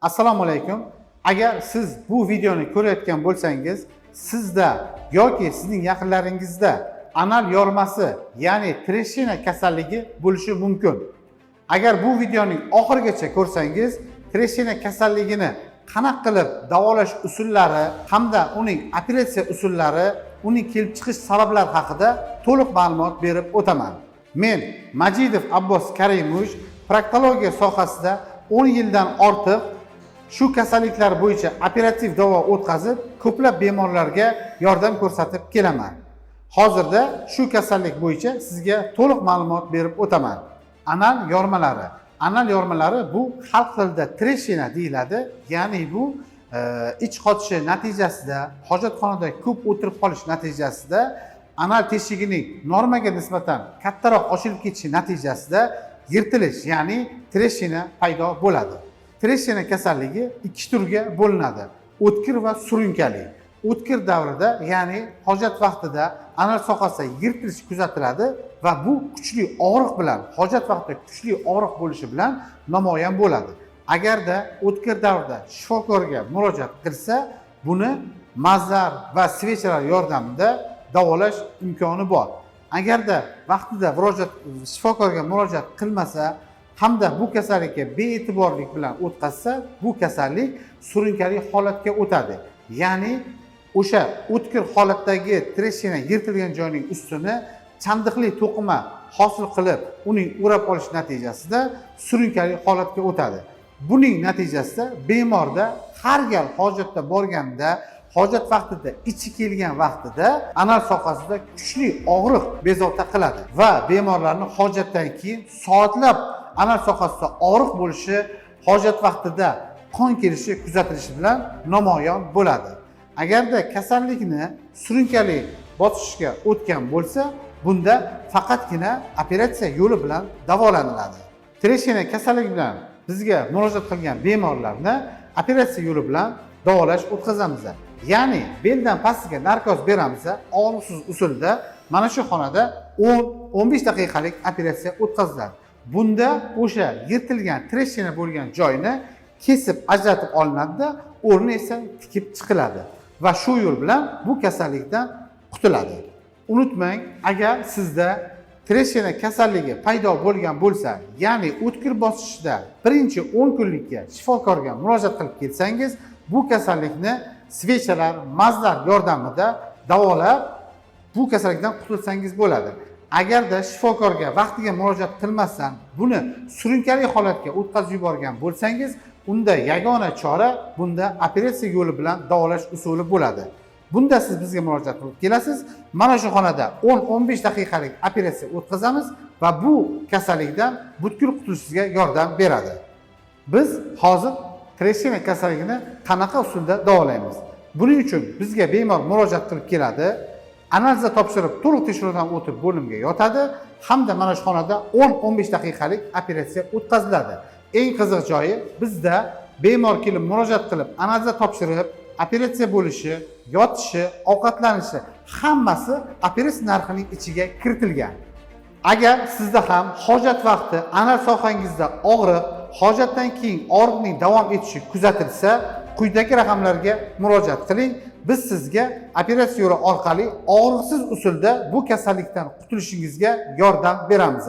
Assalomu alaykum. Agar siz bu videoni ko'rayotgan bo'lsangiz, sizda yoki sizning yaqinlaringizda anal yormasi, ya'ni treshina kasalligi bo'lishi mumkin. Agar bu videoning oxirigacha ko'rsangiz, treshina kasalligini qanaqa qilib davolash usullari hamda uning operatsiya usullari, uning kelib chiqish sabablari haqida to'liq ma'lumot berib o'taman. Men Majidov Abbos Karimovich proktologiya sohasida 10 yildan ortiq shu kasalliklar bo'yicha operativ davo o'tkazib, ko'plab bemorlarga yordam ko'rsatib kelaman. Hozirda shu kasallik bo'yicha sizga to'liq ma'lumot berib o'taman. Anal yormalari. Anal yormalari bu xalq tilida treshina deyiladi. Ya'ni bu ich qotishi natijasida, hojatxonada ko'p o'tirib qolish natijasida anal teshigining normaga nisbatan kattaroq ochilib ketishi natijasida yirtilish, ya'ni treshina paydo bo'ladi. Treshina kasalligi ikki turga bo'linadi: o'tkir va surunkali. O'tkir davrida, ya'ni hojat vaqtida anal sohasida yirtilish kuzatiladi va bu kuchli og'riq bilan, hojat vaqtida kuchli og'riq bo'lishi bilan namoyon bo'ladi. Agarda o'tkir davrda shifokorga murojaat qilsa, buni mazar va svechalar yordamida davolash imkoni bor. Agarda vaqtida shifokorga murojaat qilmasa hamda bu kasallikka bee'tiborlik bilan o'tkazsa, bu kasallik surunkali holatga o'tadi. Ya'ni o'sha o'tkir holatdagi treshina yirtilgan joyning ustini chandiqli to'qima hosil qilib, uning o'rab olish natijasida surunkali holatga o'tadi. Buning natijasida bemorda har gal hojatda borganda, hojat vaqtida ichi kelgan vaqtida anal sohasida kuchli og'riq bezovta qiladi va bemorlarning hojatdan keyin soatlab anal sohasida og'riq bo'lishi, hojat vaqtida qon kelishi kuzatilishi bilan namoyon bo'ladi. Agarda kasallikni surunkali bosishga o'tgan bo'lsa, bunda faqatgina operatsiya yo'li bilan davolaniladi. Treshina kasalligi bilan bizga murojaat qilgan bemorlarni operatsiya yo'li bilan davolash o'tkazamiz. Ya'ni beldan pastiga narkoz beramiz, og'riqsiz usulda mana shu xonada 10-15 daqiqalik operatsiya o'tkaziladi. Bunda o'sha yirtilgan treshina bo'lgan joyni kesib ajratib olinadi, o'rni esa tikib chiqiladi va shu yo'l bilan bu kasallikdan qutuladi. Unutmang, agar sizda treshina kasalligi paydo bo'lgan bo'lsa, ya'ni o'tkir bosishda birinchi 10 kunlikka shifokorga murojaat qilib kelsangiz, bu kasallikni svechalar, mazlar yordamida davolab bu kasallikdan qutulsangiz bo'ladi. Agarda shifokorga vaqtiga murojaat qilmasdan buni surunkali holatga o'tkazib yuborgan bo'lsangiz, unda yagona chora bunda operatsiya yo'li bilan davolash usuli bo'ladi. Bunda siz bizga murojaat qilib kelasiz. Mana shu xonada 10-15 daqiqalik operatsiya o'tkazamiz va bu kasallikdan butkul qutulishingizga yordam beradi. Biz hozir treshina kasalligini qanaqa usulda davolaymiz? Buning uchun bizga bemor murojaat qilib keladi, analiza topshirib, to'liq tekshiruvdan o'tib bo'limga yotadi hamda mana shu xonada 10-15 daqiqalik operatsiya o'tkaziladi. Eng qiziq joyi, bizda bemor kelib murojaat qilib, analiza topshirib, operatsiya bo'lishi, yotishi, ovqatlanishi hammasi operatsiya narxining ichiga kiritilgan. Agar sizda ham hojat vaqti anal sohangizda og'riq, hojatdan keyin og'riqning davom etishi kuzatilsa, quyidagi raqamlarga murojaat qiling. Biz sizga operatsiya yo'li orqali og'riqsiz usulda bu kasallikdan qutulishingizga yordam beramiz.